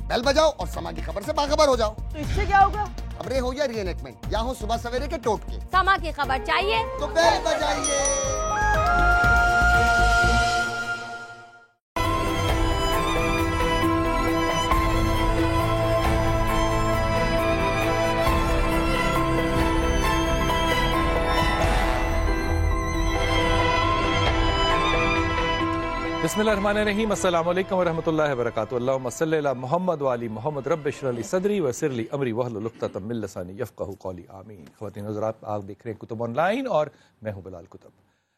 بیل بجاؤ اور سما کی خبر سے باخبر ہو جاؤ۔ تو اس سے کیا ہوگا؟ خبریں ہو یا ری انیکٹمنٹ یا ہو صبح سویرے کے ٹوٹکے، سما کی خبر چاہیے تو بیل بجائیے۔ بسم اللہ الرحمن الرحیم، السلام علیکم ورحمۃ اللہ وبرکاتہ۔ اللہم صلی علی محمد وعلی محمد، رب اشرح لی صدری ویسر لی امری واحلل عقدۃ من لسانی یفقہوا قولی، آمین۔ خواتین و حضرات، آپ دیکھ رہے ہیں کتب آن لائن اور میں ہوں بلال کتب۔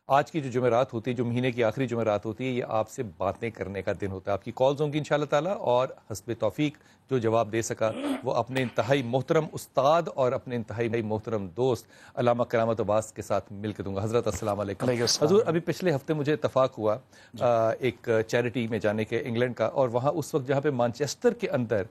آج کی جو جمعرات ہوتی ہے، جو مہینے کی آخری جمعرات ہوتی ہے، یہ آپ سے باتیں کرنے کا دن ہوتا ہے۔ آپ کی کالز ہوں گی انشاءاللہ تعالیٰ، اور حسب توفیق جو جواب دے سکا وہ اپنے انتہائی محترم استاد اور اپنے انتہائی محترم دوست علامہ کرامت عباس کے ساتھ مل کے دوں گا۔ حضرت السلام علیکم۔ حضور، ابھی پچھلے ہفتے مجھے اتفاق ہوا ایک چیریٹی میں جانے کے انگلینڈ کا، اور وہاں اس وقت جہاں پہ مانچسٹر کے اندر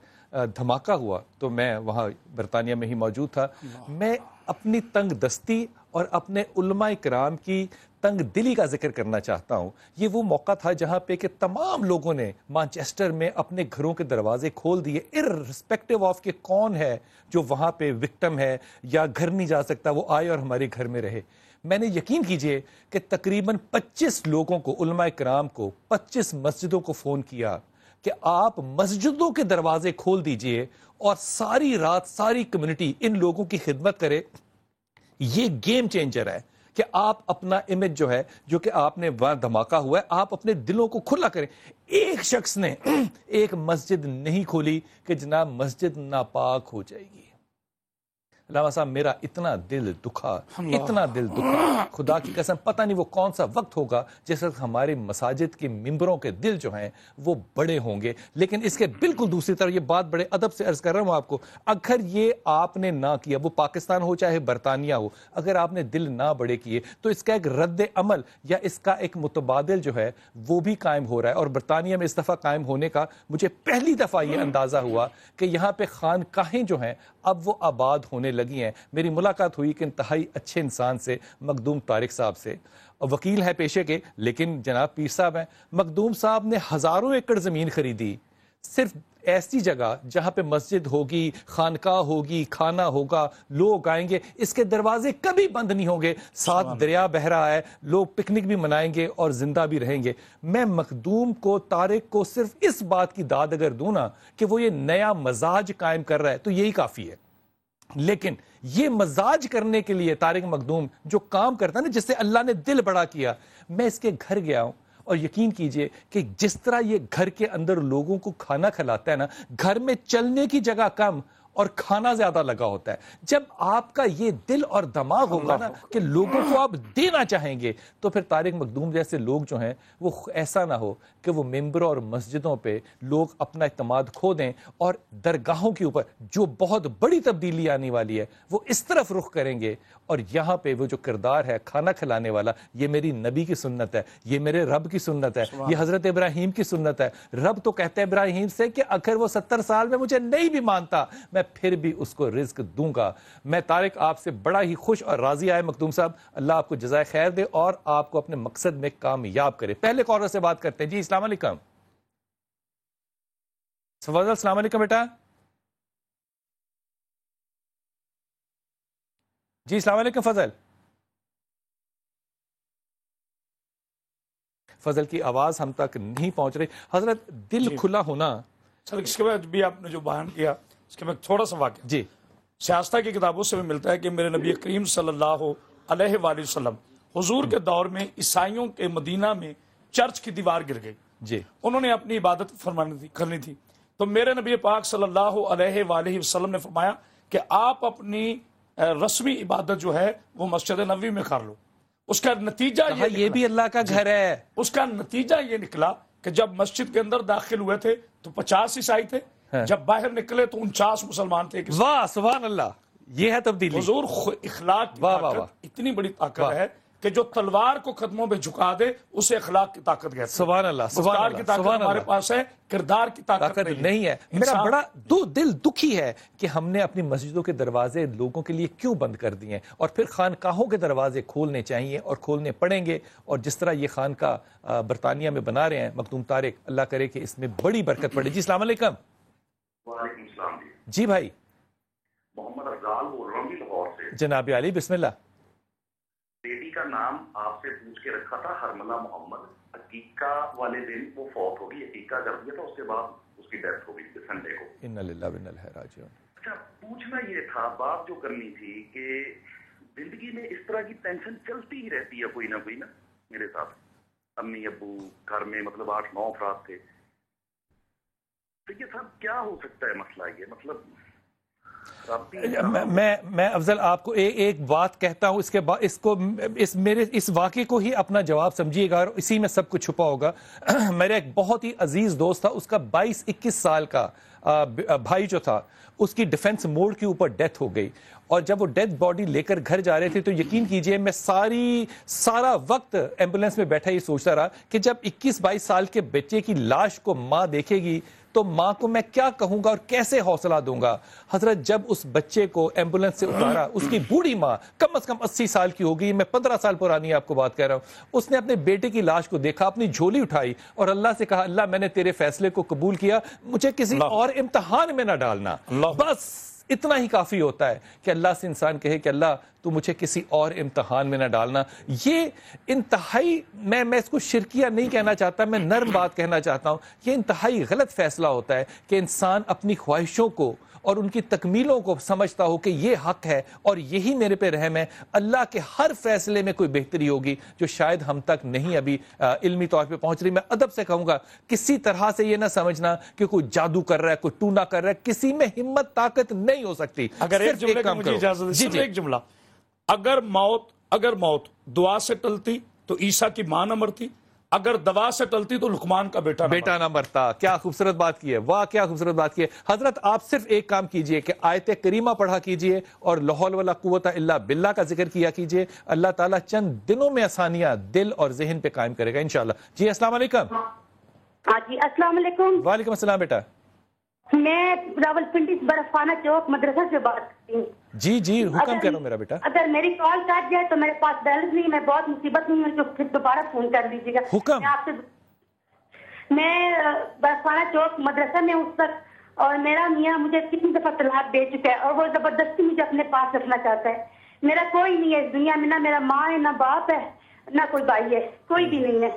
دھماکہ ہوا تو میں وہاں برطانیہ میں ہی موجود تھا۔ میں اپنی تنگ دستی اور اپنے علماء کرام کی تنگ دلی کا ذکر کرنا چاہتا ہوں۔ یہ وہ موقع تھا جہاں پہ کہ تمام لوگوں نے مانچسٹر میں اپنے گھروں کے دروازے کھول دیے، ارسپیکٹیو آف کہ کون ہے جو وہاں پہ وکٹم ہے یا گھر نہیں جا سکتا، وہ آئے اور ہمارے گھر میں رہے۔ میں نے یقین کیجئے کہ تقریباً 25 لوگوں کو، علماء کرام کو 25 مسجدوں کو فون کیا کہ آپ مسجدوں کے دروازے کھول دیجئے اور ساری رات ساری کمیونٹی ان لوگوں کی خدمت کرے۔ یہ گیم چینجر ہے کہ آپ اپنا امیج جو ہے، جو کہ آپ نے وہاں دھماکہ ہوا ہے، آپ اپنے دلوں کو کھلا کریں۔ ایک شخص نے ایک مسجد نہیں کھولی کہ جناب مسجد ناپاک ہو جائے گی۔ علامہ صاحب، میرا اتنا دل دکھا، اتنا دل دکھا، خدا کی قسم پتہ نہیں وہ کون سا وقت ہوگا جس وقت ہمارے مساجد کے ممبروں کے دل جو ہیں وہ بڑے ہوں گے۔ لیکن اس کے بالکل دوسری طرف، یہ بات بڑے ادب سے عرض کر رہا ہوں آپ کو، اگر یہ آپ نے نہ کیا، وہ پاکستان ہو چاہے برطانیہ ہو، اگر آپ نے دل نہ بڑے کیے تو اس کا ایک رد عمل یا اس کا ایک متبادل جو ہے وہ بھی قائم ہو رہا ہے۔ اور برطانیہ میں اس دفعہ قائم ہونے کا مجھے پہلی دفعہ یہ اندازہ ہوا کہ یہاں پہ خانقاہیں جو ہیں اب وہ آباد ہونے لگی ہیں۔ میری ملاقات ہوئی کہ انتہائی اچھے انسان سے، مخدوم طارق صاحب سے، وکیل ہے پیشے کے لیکن جناب پیر صاحب ہیں۔ مخدوم صاحب نے ہزاروں ایکڑ زمین خریدی صرف ایسی جگہ جہاں پہ مسجد ہوگی، خانقاہ ہوگی، کھانا ہوگا، لوگ آئیں گے، اس کے دروازے کبھی بند نہیں ہوں گے۔ ساتھ دریا بہہ رہا ہے، لوگ پکنک بھی منائیں گے اور زندہ بھی رہیں گے۔ میں مخدوم کو، طارق کو صرف اس بات کی داد اگر دوں نا کہ وہ یہ نیا مزاج قائم کر رہا ہے تو یہی کافی ہے۔ لیکن یہ مزاج کرنے کے لیے طارق مخدوم جو کام کرتا ہے نا، جس سے اللہ نے دل بڑا کیا، میں اس کے گھر گیا ہوں اور یقین کیجئے کہ جس طرح یہ گھر کے اندر لوگوں کو کھانا کھلاتا ہے نا، گھر میں چلنے کی جگہ کم اور کھانا زیادہ لگا ہوتا ہے۔ جب آپ کا یہ دل اور دماغ ہوگا نا کہ لوگوں کو آپ دینا چاہیں گے، تو پھر طارق مخدوم جیسے لوگ جو ہیں وہ ایسا نہ ہو کہ وہ ممبروں اور مسجدوں پہ لوگ اپنا اعتماد کھو دیں اور درگاہوں کے اوپر جو بہت بڑی تبدیلی آنے والی ہے وہ اس طرف رخ کریں گے۔ اور یہاں پہ وہ جو کردار ہے کھانا کھلانے والا، یہ میری نبی کی سنت ہے، یہ میرے رب کی سنت ہے، یہ حضرت ابراہیم کی سنت ہے۔ رب تو کہتا ہے ابراہیم سے کہ اگر وہ 70 سال میں مجھے نہیں بھی مانتا میں پھر بھی اس کو رزق دوں گا۔ میں طارق آپ سے بڑا ہی خوش اور راضی آئے مخدوم صاحب، اللہ آپ کو جزائے خیر دے اور آپ کو اپنے مقصد میں کامیاب کرے۔ پہلے کالر سے بات کرتے ہیں۔ جی السلام علیکم۔ فضل، السلام علیکم بیٹا۔ جی السلام علیکم فضل۔ فضل کی آواز ہم تک نہیں پہنچ رہی۔ حضرت دل کھلا ہونا۔ سر اس کے بعد بھی آپ نے جو بیان کیا اس کے بعد تھوڑا سا واقعہ جی سیاستہ کی کتابوں سے بھی ملتا ہے کہ میرے نبی کریم صلی اللہ علیہ وآلہ وسلم حضور کے دور میں عیسائیوں کے مدینہ میں چرچ کی دیوار گر گئی۔ جی انہوں نے اپنی عبادت کرنی تھی، تو میرے نبی پاک صلی اللہ علیہ وآلہ وسلم نے فرمایا کہ آپ اپنی رسمی عبادت جو ہے وہ مسجد نبوی میں کر لو۔ اس کا نتیجہ یہ بھی اللہ کا گھر ہے۔ اس کا نتیجہ یہ نکلا کہ جب مسجد کے اندر داخل ہوئے تھے تو 50 عیسائی تھے، جب باہر نکلے تو 49 مسلمان تھے۔ واہ سبحان اللہ، یہ ہے تبدیلی۔ حضور اخلاق کی طاقت اتنی بڑی طاقت ہے کہ جو تلوار کو قدموں میں جھکا دے اسے اخلاق کی طاقت کہتے ہیں۔ سبحان اللہ، سبحان اللہ، کی طاقت ہمارے پاس ہے، کردار کی طاقت نہیں ہے۔ میرا بڑا دل دکھی ہے کہ ہم نے اپنی مسجدوں کے دروازے لوگوں کے لیے کیوں بند کر دیے ہیں، اور پھر خانقاہوں کے دروازے کھولنے چاہیے اور کھولنے پڑیں گے۔ اور جس طرح یہ خانقاہ برطانیہ میں بنا رہے ہیں مخدوم طارق، اللہ کرے کہ اس میں بڑی برکت پڑے۔ جی السلام علیکم۔ وعلیکم السلام جی. جی بھائی. محمد افضال بول رہا ہوں جی لاہور سے. جناب علی بسم اللہ. بیٹی کا نام آپ سے پوچھ کے رکھا تھا ہرملہ محمد. عقیقہ والے دن وہ فوت ہو گئی, عقیقہ کر دیا تھا, اس کے بعد اس کی ڈیتھ ہو گئی سنڈے کو. انا للہ و انا الیہ راجعون. اچھا پوچھنا یہ تھا, بات جو کرنی تھی کہ زندگی میں اس طرح کی ٹینشن چلتی ہی رہتی ہے کوئی نہ کوئی نا. میرے ساتھ امی ابو گھر میں مطلب 8-9 افراد تھے. تو یہ صاحب کیا ہو سکتا ہے مسئلہ, یہ مطلب میں افضل آپ کو ایک بات کہتا ہوں, اس کے بعد اس واقعے کو ہی اپنا جواب سمجھیے گا اور اسی میں سب کچھ چھپا ہوگا. میرا ایک بہت ہی عزیز دوست تھا, اس کا 22-21 سال کا بھائی جو تھا اس کی ڈیفنس موڑ کے اوپر ڈیتھ ہو گئی, اور جب وہ ڈیتھ باڈی لے کر گھر جا رہے تھے تو یقین کیجئے میں سارا وقت ایمبولینس میں بیٹھا یہ سوچتا رہا کہ جب 21-22 سال کے بچے کی لاش کو ماں دیکھے گی تو ماں کو میں کیا کہوں گا اور کیسے حوصلہ دوں گا. حضرت جب اس بچے کو ایمبولینس سے اتارا, اس کی بوڑھی ماں کم از کم 80 سال کی ہوگی, میں 15 سال پرانی آپ کو بات کہہ رہا ہوں, اس نے اپنے بیٹے کی لاش کو دیکھا, اپنی جھولی اٹھائی اور اللہ سے کہا اللہ میں نے تیرے فیصلے کو قبول کیا, مجھے کسی اور امتحان میں نہ ڈالنا. بس اتنا ہی کافی ہوتا ہے کہ اللہ سے انسان کہے کہ اللہ تو مجھے کسی اور امتحان میں نہ ڈالنا. یہ انتہائی میں اس کو شرکیہ نہیں کہنا چاہتا, میں نرم بات کہنا چاہتا ہوں, یہ انتہائی غلط فیصلہ ہوتا ہے کہ انسان اپنی خواہشوں کو اور ان کی تکمیلوں کو سمجھتا ہو کہ یہ حق ہے اور یہی میرے پہ رحم ہے. اللہ کے ہر فیصلے میں کوئی بہتری ہوگی جو شاید ہم تک نہیں ابھی علمی طور پہ پہنچ رہی. میں ادب سے کہوں گا کسی طرح سے یہ نہ سمجھنا کہ کوئی جادو کر رہا ہے, کوئی ٹونا کر رہا ہے, کسی میں ہمت طاقت نہیں ہو سکتی. اگر ایک جملے کا مجھے اجازت ہے, صرف ایک جملہ, اگر موت دعا سے ٹلتی تو عیسیٰ کی ماں نہ مرتی, اگر دوا سے ٹلتی تو لقمان کا بیٹا نہ مرتا. کیا خوبصورت بات کی ہے, واہ کیا خوبصورت بات کی ہے. حضرت آپ صرف ایک کام کیجئے کہ آیت کریمہ پڑھا کیجئے اور لا حول ولا قوت الا باللہ کا ذکر کیا کیجئے. اللہ تعالیٰ چند دنوں میں آسانیاں دل اور ذہن پہ قائم کرے گا انشاءاللہ. جی السلام علیکم. ہاں جی السلام علیکم. وعلیکم السلام بیٹا. میں راولپنڈی برفانہ چوک مدرسہ سے بات کرتی ہوں. جی حکم کرو میرا بیٹا. اگر میری کال کٹ جائے تو میرے پاس بیلنس نہیں, میں بہت مصیبت میں ہوں, تو پھر دوبارہ فون کر لیجیے گا. حکم. میں برفانہ چوک مدرسہ میں ہوں اس وقت, اور میرا میاں مجھے کتنی دفعہ طلاق دے چکا ہے اور وہ زبردستی مجھے اپنے پاس رکھنا چاہتا ہے. میرا کوئی نہیں ہے اس دنیا میں, نہ میرا ماں ہے, نہ باپ ہے, نہ کوئی بھائی ہے, کوئی بھی نہیں ہے.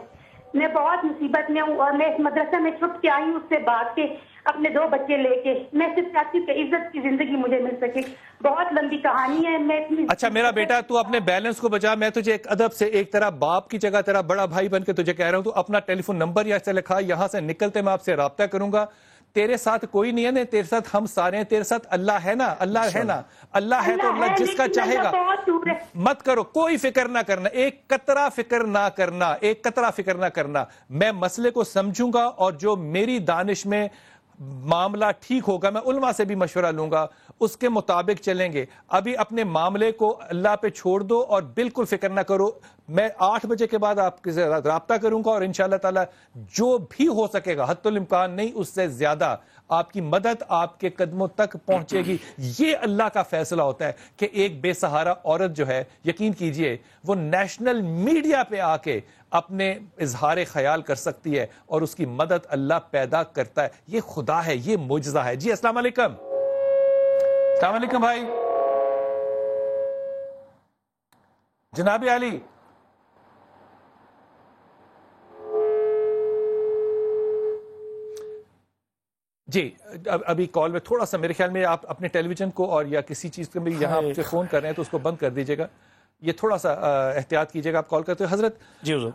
میں بہت مصیبت میں ہوں اور میں اس مدرسہ میں چھپ کے آئی ہوں اس سے بات کے, اپنے 2 بچے لے کے. میں صرف چاہتی ہوں کہ عزت کی زندگی مجھے مل سکے. بہت لمبی کہانی ہے. میں اچھا میرا بیٹا تو اپنے بیلنس کو بچا, میں تجھے ایک ادب سے ایک طرح باپ کی جگہ تیرا بڑا بھائی بن کے تجھے کہہ رہا ہوں, تو اپنا ٹیلی فون نمبر یا سے لکھا, یہاں سے نکلتے میں آپ سے رابطہ کروں گا. تیرے ساتھ کوئی نہیں ہے نا, تیرے ساتھ ہم سارے ہیں, تیرے ساتھ اللہ ہے نا, اللہ ہے نا, اللہ ہے تو اللہ جس کا چاہے گا. مت کرو, کوئی فکر نہ کرنا, ایک قطرہ فکر نہ کرنا, ایک قطرہ فکر نہ کرنا. میں مسئلے کو سمجھوں گا اور جو میری دانش میں معاملہ ٹھیک ہوگا میں علماء سے بھی مشورہ لوں گا, اس کے مطابق چلیں گے. ابھی اپنے معاملے کو اللہ پہ چھوڑ دو اور بالکل فکر نہ کرو. میں 8 بجے کے بعد آپ کے رابطہ کروں گا اور انشاءاللہ تعالی جو بھی ہو سکے گا, حتی الامکان نہیں اس سے زیادہ, آپ کی مدد آپ کے قدموں تک پہنچے گی. یہ اللہ کا فیصلہ ہوتا ہے کہ ایک بے سہارا عورت جو ہے, یقین کیجئے وہ نیشنل میڈیا پہ آ کے اپنے اظہار خیال کر سکتی ہے اور اس کی مدد اللہ پیدا کرتا ہے. یہ خدا ہے, یہ معجزہ ہے. جی السلام علیکم. السلام علیکم بھائی. جناب علی. جی ابھی کال میں تھوڑا سا میرے خیال میں آپ اپنے ٹیلی ویژن کو اور یا کسی چیز کو بھی یہاں سے فون کر رہے ہیں تو اس کو بند کر دیجیے گا. یہ تھوڑا سا احتیاط کیجیے گا آپ کال کرتے ہوئے. حضرت جی حضور,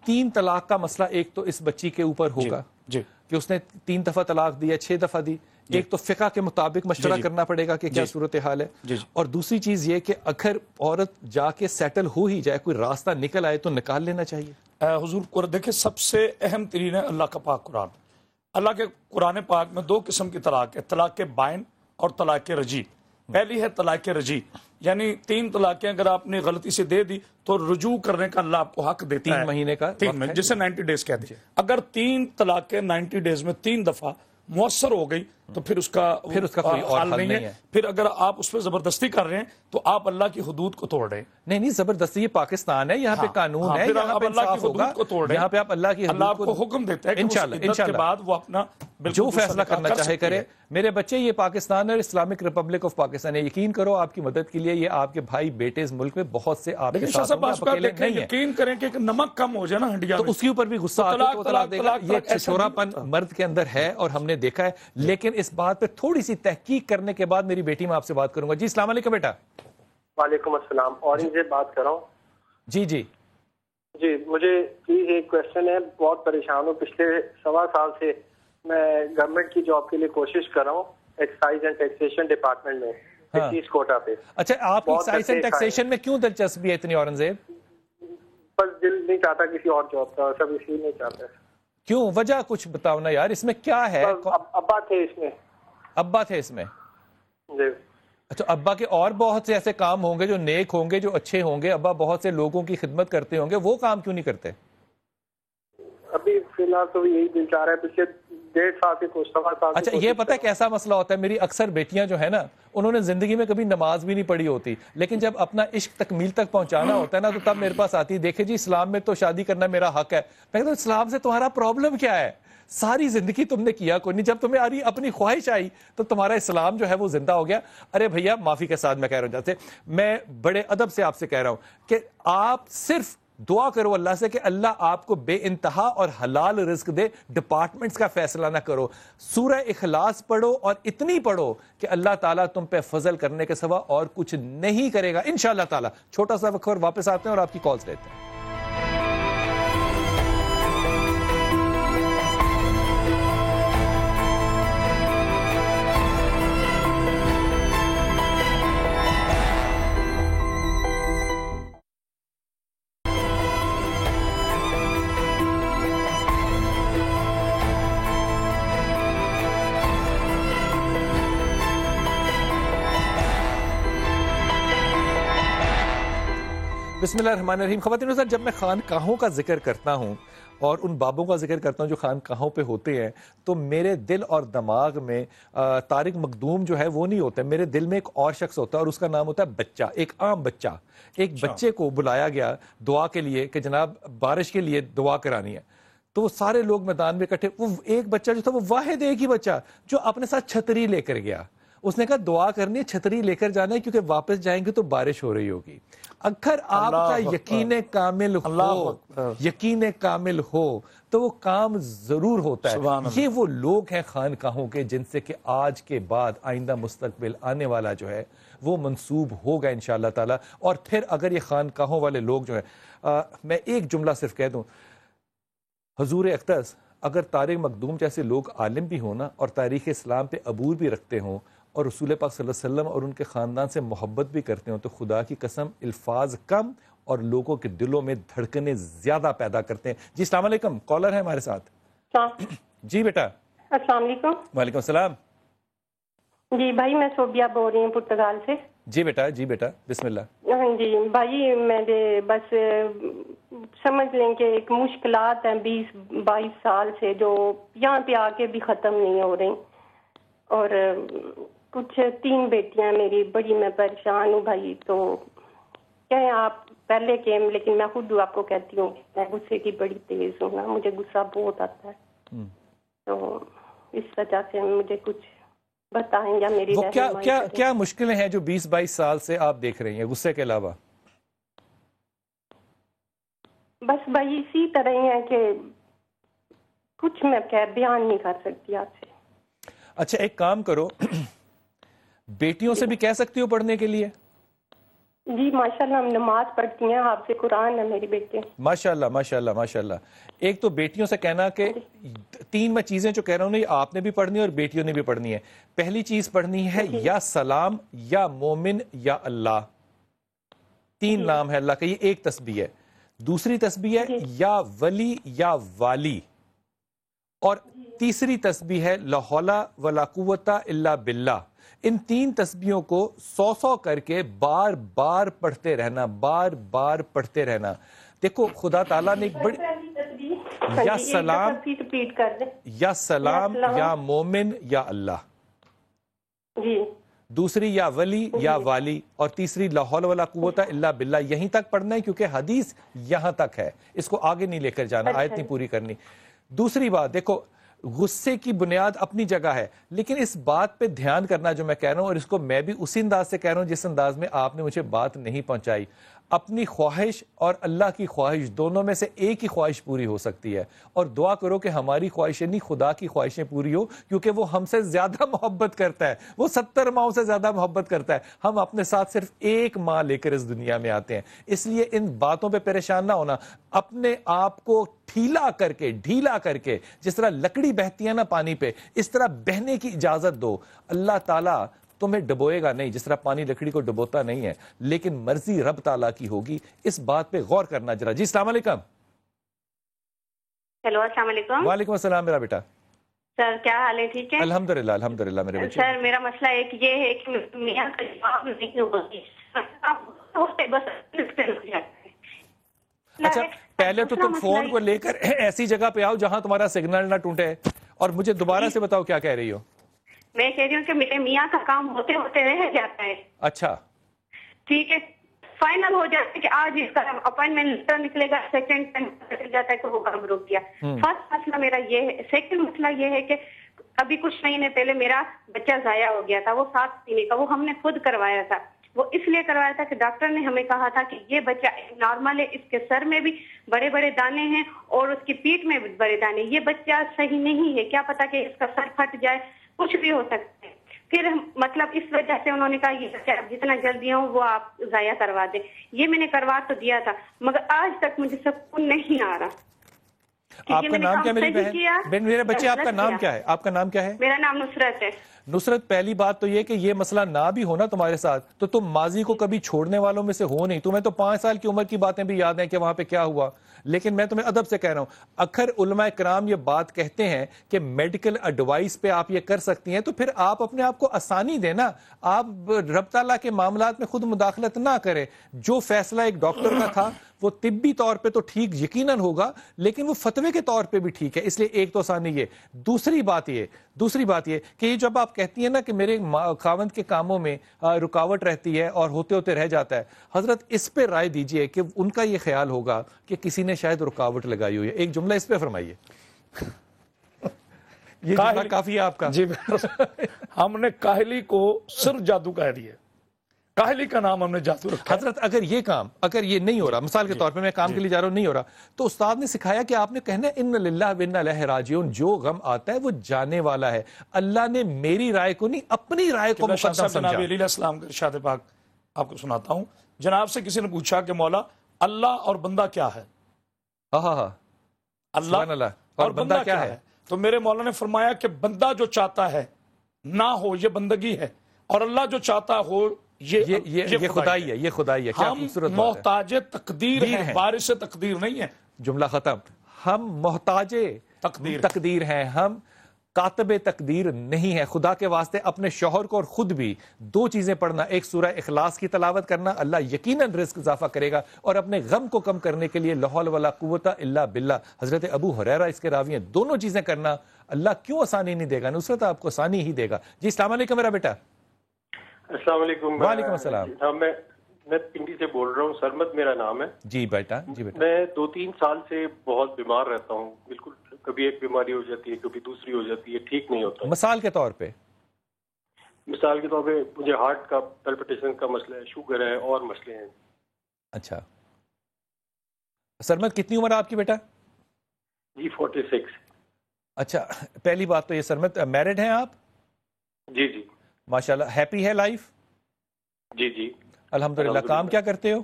3 طلاق کا مسئلہ ایک تو اس بچی کے اوپر ہوگا جی کہ اس نے 3 دفعہ طلاق دی ہے, 6 دفعہ دی. ایک تو فقہ کے مطابق مشورہ کرنا پڑے گا کہ کیا صورتحال ہے, اور دوسری چیز یہ کہ اگر عورت جا کے سیٹل ہو ہی جائے, کوئی راستہ نکل آئے تو نکال لینا چاہیے. حضور دیکھیں سب سے اہم ترین ہے اللہ کا پاک قرآن. اللہ کے قرآن پاک میں 2 قسم کی طلاق ہے, طلاق بائن اور طلاق رجی. پہلی ہے طلاق رجی, یعنی 3 طلاقیں اگر آپ نے غلطی سے دے دی تو رجوع کرنے کا اللہ آپ کو حق دیتا ہے 3 مہینے کا, جسے 90 ڈیز کہتے ہیں. اگر 3 طلاقیں 90 ڈیز میں 3 دفعہ مؤثر ہو گئی تو پھر اس کا کوئی اور حل نہیں ہے. پھر اگر آپ اس پہ زبردستی کر رہے ہیں تو آپ اللہ کی حدود کو توڑ رہے ہیں. نہیں زبردستی، یہ پاکستان ہے، یہاں پہ قانون ہے، یہاں پہ انصاف ہوگا، یہاں پہ آپ اللہ کی اللہ آپ حدود کو حکم دیتا ہے کہ انشاءاللہ کے بعد وہ اپنا جو فیصلہ کرنا چاہے کرے. میرے بچے، یہ پاکستان اور اسلامک ریپبلک آف پاکستان ہے. یقین کرو آپ کی مدد کے لیے یہ آپ کے بھائی بیٹے اس ملک میں بہت سے آپ کے ساتھ ہوں گے، آپ اکیلے نہیں ہیں. یقین کریں کہ نمک کم ہو جائے نا ہنڈیا تو اس کے اوپر بھی غصہ آتا ہے تو طلاق دے گا. یہ چھچورا پن مرد کے اندر ہے اور ہم نے دیکھا ہے. لیکن اس بات پہ تھوڑی سی تحقیق کرنے کے بعد میری بیٹی میں آپ سے بات کروں گا. جی السلام علیکم بیٹا. وعلیکم السلام. اورنج سے بات کر رہا ہوں. جی مجھے پلیز ایک کوشچن ہے. بہت پریشان ہوں، پچھلے 1.25 سال سے میں گورنمنٹ کی جاب کے لیے کوشش کر رہا ہوں، ایکسائز اینڈ ٹیکسیشن ڈپارٹمنٹ میں 25 کوٹا پہ. اچھا، آپ ایکسائز اینڈ ٹیکسیشن میں کیوں دلچسپی ہے اتنی اورنگزیب؟ بس دل نہیں چاہتا کسی اور جاب کا، سب اس لیے نہیں چاہتا. کیوں؟ وجہ کچھ بتاؤ نا یار، اس میں کیا ہے؟ ابا تھے اس میں. ابا تھے اس میں؟ جی. اچھا، ابا کے اور بہت سے ایسے کام ہوں گے جو نیک ہوں گے، جو اچھے ہوں گے. ابا بہت سے لوگوں کی خدمت کرتے ہوں گے، وہ کام کیوں نہیں کرتے؟ ابھی فی الحال تو یہی دل چاہ رہا ہے. پچھلے 1.5 سال سے کچھ 1.25 سال. اچھا، یہ پتہ ہے کیسا مسئلہ ہوتا ہے؟ میری اکثر بیٹیاں جو ہے نا، انہوں نے زندگی میں کبھی نماز بھی نہیں پڑھی ہوتی، لیکن جب اپنا عشق تکمیل تک پہنچانا ہوتا ہے نا، تو تب میرے پاس آتی ہے، دیکھیں جی اسلام میں تو شادی کرنا میرا حق ہے. میں کہتا ہوں اسلام سے تمہارا پرابلم کیا ہے؟ ساری زندگی تم نے کیا کوئی نہیں، جب تمہیں اپنی خواہش آئی تو تمہارا اسلام جو ہے وہ زندہ ہو گیا. ارے بھیا معافی کے ساتھ میں کہہ رہا ہوں، جیسے میں بڑے ادب سے آپ سے کہہ رہا ہوں کہ آپ صرف دعا کرو اللہ سے کہ اللہ آپ کو بے انتہا اور حلال رزق دے. ڈپارٹمنٹس کا فیصلہ نہ کرو. سورہ اخلاص پڑھو اور اتنی پڑھو کہ اللہ تعالیٰ تم پہ فضل کرنے کے سوا اور کچھ نہیں کرے گا انشاءاللہ تعالیٰ. چھوٹا سا وقت اور واپس آتے ہیں اور آپ کی کالز لیتے ہیں. بسم اللہ الرحمن الرحیم. خواتین سر، جب میں خانقاہوں کا ذکر کرتا ہوں اور ان بابوں کا ذکر کرتا ہوں جو خانقاہوں پہ ہوتے ہیں، تو میرے دل اور دماغ میں طارق مخدوم جو ہے وہ نہیں ہوتا. میرے دل میں ایک اور شخص ہوتا ہے اور اس کا نام ہوتا ہے بچہ، ایک عام بچہ. ایک بچے کو بلایا گیا دعا کے لیے کہ جناب بارش کے لیے دعا کرانی ہے، تو وہ سارے لوگ میدان میں اکٹھے. وہ ایک بچہ جو تھا وہ واحد ایک ہی بچہ جو اپنے ساتھ چھتری لے کر گیا. اس نے کہا دعا کرنی ہے، چھتری لے کر جانا ہے کیونکہ واپس جائیں گے تو بارش ہو رہی ہوگی. اگر آپ کا یقین کامل ہو، یقین کامل ہو تو وہ کام ضرور ہوتا ہے. یہ وہ لوگ ہیں خانقاہوں کے جن سے کہ آج کے بعد آئندہ مستقبل آنے والا جو ہے وہ منسوب ہوگا انشاءاللہ تعالی. اور پھر اگر یہ خانقاہوں والے لوگ جو ہیں، میں ایک جملہ صرف کہہ دوں، حضور اقدس اگر طارق مخدوم جیسے لوگ عالم بھی ہوں نا اور تاریخ اسلام پہ عبور بھی رکھتے ہوں اور رسول پاک صلی اللہ علیہ وسلم اور ان کے خاندان سے محبت بھی کرتے ہوں، تو خدا کی قسم الفاظ کم اور لوگوں کے دلوں میں دھڑکنیں زیادہ پیدا کرتے ہیں. جی السلام علیکم، کالر ہے ہمارے ساتھ. جی بیٹا. السلام علیکم. وعلیکم السلام. جی بھائی، میں صوبیہ بول رہی ہوں پرتگال سے. جی بیٹا بسم اللہ. جی بھائی، میں بس سمجھ لیں کہ ایک مشکلات ہیں 20-22 سال سے جو یہاں پہ آ کے بھی ختم نہیں ہو رہی. اور کچھ 3 بیٹیاں میری، بڑی میں پریشان ہوں بھائی. تو کہیں آپ پہلے کے، لیکن میں خود آپ کو کہتی ہوں میں غصے کی بڑی تیز ہوں نا، مجھے غصہ بہت آتا ہے. تو اس وجہ سے مجھے کچھ بتائیں یا میری کیا مشکلیں ہیں جو 20-22 سال سے آپ دیکھ رہی ہیں غصے کے علاوہ؟ بس بھائی اسی طرح ہی ہے کہ کچھ میں بیان نہیں کر سکتی آپ سے. اچھا ایک کام کرو، بیٹیوں سے بھی کہہ سکتی ہو پڑھنے کے لیے؟ جی ماشاءاللہ ہم نماز پڑھتی ہیں، آپ سے قرآن ہے میری بیٹی. ماشاءاللہ ماشاءاللہ ماشاءاللہ. ایک تو بیٹیوں سے کہنا کہ 3 میں چیزیں جو کہہ رہا ہوں نا، آپ نے بھی پڑھنی ہے اور بیٹیوں نے بھی پڑھنی ہے. پہلی چیز پڑھنی ہے یا سلام یا مومن یا اللہ. 3 نام ہے اللہ کا، یہ ایک تسبیح ہے. دوسری تسبیح ہے یا ولی یا والی. اور تیسری تسبیح ہے لا حول ولا قوت الا باللہ. ان 3 تسبیحوں کو 100 کر کے بار بار پڑھتے رہنا، بار بار پڑھتے رہنا. دیکھو خدا تعالیٰ نے ایک بڑی یا سلام یا مومن یا اللہ. دوسری یا ولی یا والی، اور تیسری لا حول ولا قوت الا باللہ. یہیں تک پڑھنا ہے کیونکہ حدیث یہاں تک ہے، اس کو آگے نہیں لے کر جانا، آیت نہیں پوری کرنی. دوسری بات دیکھو، غصے کی بنیاد اپنی جگہ ہے، لیکن اس بات پہ دھیان کرنا جو میں کہہ رہا ہوں، اور اس کو میں بھی اسی انداز سے کہہ رہا ہوں جس انداز میں آپ نے مجھے بات نہیں پہنچائی. اپنی خواہش اور اللہ کی خواہش دونوں میں سے ایک ہی خواہش پوری ہو سکتی ہے، اور دعا کرو کہ ہماری خواہشیں نہیں، خدا کی خواہشیں پوری ہو، کیونکہ وہ ہم سے زیادہ محبت کرتا ہے، وہ 70 ماؤں سے زیادہ محبت کرتا ہے. ہم اپنے ساتھ صرف ایک ماں لے کر اس دنیا میں آتے ہیں، اس لیے ان باتوں پہ پریشان نہ ہونا. اپنے آپ کو ڈھیلا کر کے جس طرح لکڑی بہتی ہے نا پانی پہ، اس طرح بہنے کی اجازت دو. اللہ تعالیٰ تمہیں ڈبوئے گا نہیں، جس طرح پانی لکڑی کو ڈبوتا نہیں ہے، لیکن مرضی رب تعالیٰ کی ہوگی. اس بات پہ غور کرنا ذرا. جی السلام علیکم. ہیلو السلام علیکم. وعلیکم السلام میرا بیٹا. سر کیا حال ہے؟ ٹھیک ہے الحمدللہ الحمدللہ میرے بچے. سر میرا مسئلہ ایک یہ ہے کہ میاں کا جواب نہیں ہوگی بس. اچھا پہلے تو تم فون کو لے کر ایسی جگہ پہ آؤ جہاں تمہارا سگنل نہ ٹوٹے، اور مجھے دوبارہ سے بتاؤ کیا کہہ رہی ہو. میں کہہ رہی ہوں کہ میرے میاں کا کام ہوتے ہوتے رہ جاتا ہے. اچھا ٹھیک ہے، فائنل ہو جاتا ہے کہ آج اس کا اپائنٹمنٹ لیٹر نکلے گا، سیکنڈ ٹائم نکل جاتا ہے کہ وہ کام رک گیا. فرسٹ مسئلہ میرا یہ ہے. سیکنڈ مسئلہ یہ ہے کہ ابھی کچھ مہینے پہلے میرا بچہ ضائع ہو گیا تھا، وہ 7 مہینے کا. وہ ہم نے خود کروایا تھا. وہ اس لیے کروایا تھا کہ ڈاکٹر نے ہمیں کہا تھا کہ یہ بچہ نارمل ہے، اس کے سر میں بھی بڑے بڑے دانے ہیں اور اس کی پیٹھ میں بھی بڑے دانے. یہ بچہ صحیح نہیں ہے، کیا پتا کہ اس کا سر پھٹ جائے، کچھ بھی ہو سکتا ہے. پھر مطلب اس وجہ سے انہوں نے کہا یہ بچہ جتنا جلدی ہو وہ آپ ضائع کروا دیں. یہ میں نے کروا تو دیا تھا، مگر آج تک مجھے سکون نہیں آ رہا. آپ کا نام کیا میری بہن؟ میرے بچے آپ کا نام کیا ہے؟ آپ کا نام کیا ہے؟ میرا نام نصرت ہے. نصرت پہلی بات تو یہ کہ یہ مسئلہ نہ بھی ہونا تمہارے ساتھ تو تم ماضی کو کبھی چھوڑنے والوں میں سے ہو نہیں. تمہیں تو 5 سال کی عمر کی باتیں بھی یاد ہیں کہ وہاں پہ کیا ہوا. لیکن میں تمہیں ادب سے کہہ رہا ہوں، اکثر علماء کرام یہ بات کہتے ہیں کہ میڈیکل ایڈوائس پہ آپ یہ کر سکتی ہیں، تو پھر آپ اپنے آپ کو آسانی دینا. آپ رب تعالیٰ کے معاملات میں خود مداخلت نہ کریں. جو فیصلہ ایک ڈاکٹر کا تھا وہ طبی طور پہ تو ٹھیک یقیناً ہوگا، لیکن وہ فتوے کے طور پہ بھی ٹھیک ہے. اس لیے ایک تو آسانی یہ. دوسری بات یہ کہ یہ جب آپ کہتی ہیں نا کہ میرے خاوند کے کاموں میں رکاوٹ رہتی ہے اور ہوتے ہوتے رہ جاتا ہے، حضرت اس پہ رائے دیجئے کہ ان کا یہ خیال ہوگا کہ کسی نے شاید رکاوٹ لگائی ہوئی ہے. ایک جملہ اس پہ فرمائیے. یہ جملہ کافی ہے آپ کا. جی ہم نے کاہلی کو صرف جادو کہہ دیا. کاہلی کا نام ہم نے جادو رکھا. حضرت اگر یہ نہیں ہو رہا، مثال کے طور پہ میں کام کے لیے جا رہا ہوں، نہیں ہو رہا، تو استاد نے سکھایا کہ آپ نے کہنا ہے ان للہ و انا الیہ راجعون. جو غم آتا ہے وہ جانے والا ہے. اللہ نے میری رائے کو نہیں اپنی رائے کو مقدم سمجھا. جناب علی علیہ السلام کا ارشاد پاک آپ کو سناتا ہوں. جناب سے کسی نے پوچھا کہ مولا اللہ اور بندہ کیا ہے؟ اللہ اور بندہ کیا ہے؟ تو میرے مولا نے فرمایا کہ بندہ جو چاہتا ہے نہ ہو یہ بندگی ہے، اور اللہ جو چاہتا ہو یہ خدائی ہے. یہ خدائی ہے. ہم محتاج تقدیر ہیں، وارث تقدیر نہیں ہے. جملہ ختم. ہم محتاج تقدیر ہیں، ہم کاتب تقدیر نہیں ہے. خدا کے واسطے اپنے شوہر کو اور خود بھی 2 چیزیں پڑھنا. ایک سورہ اخلاص کی تلاوت کرنا، اللہ یقیناً رزق اضافہ کرے گا. اور اپنے غم کو کم کرنے کے لیے لا حول ولا قوت الا باللہ. حضرت ابو ہریرہ اس کے راوی ہیں. دونوں چیزیں کرنا. اللہ کیوں آسانی نہیں دے گا؟ نصرت آپ کو آسانی ہی دے گا. جی السلام علیکم میرا بیٹا. السلام علیکم. وعلیکم السلام. میں پنڈی سے بول رہا ہوں. سرمد میرا نام ہے. جی بیٹا. میں 2-3 سال سے بہت بیمار رہتا ہوں. بالکل کبھی ایک بیماری ہو جاتی ہے، کبھی دوسری ہو جاتی ہے، ٹھیک نہیں ہوتا. مثال کے طور پہ مجھے ہارٹ کا پلپٹیشن کا مسئلہ ہے، شوگر ہے، اور مسئلے ہیں. اچھا سرمد کتنی عمر ہے آپ کی بیٹا؟ جی 46. اچھا پہلی بات تو یہ سرمد میرڈ ہیں آپ؟ جی ماشاءاللہ. ہیپی ہے لائف؟ جی الحمدللہ. کام کیا کرتے ہو؟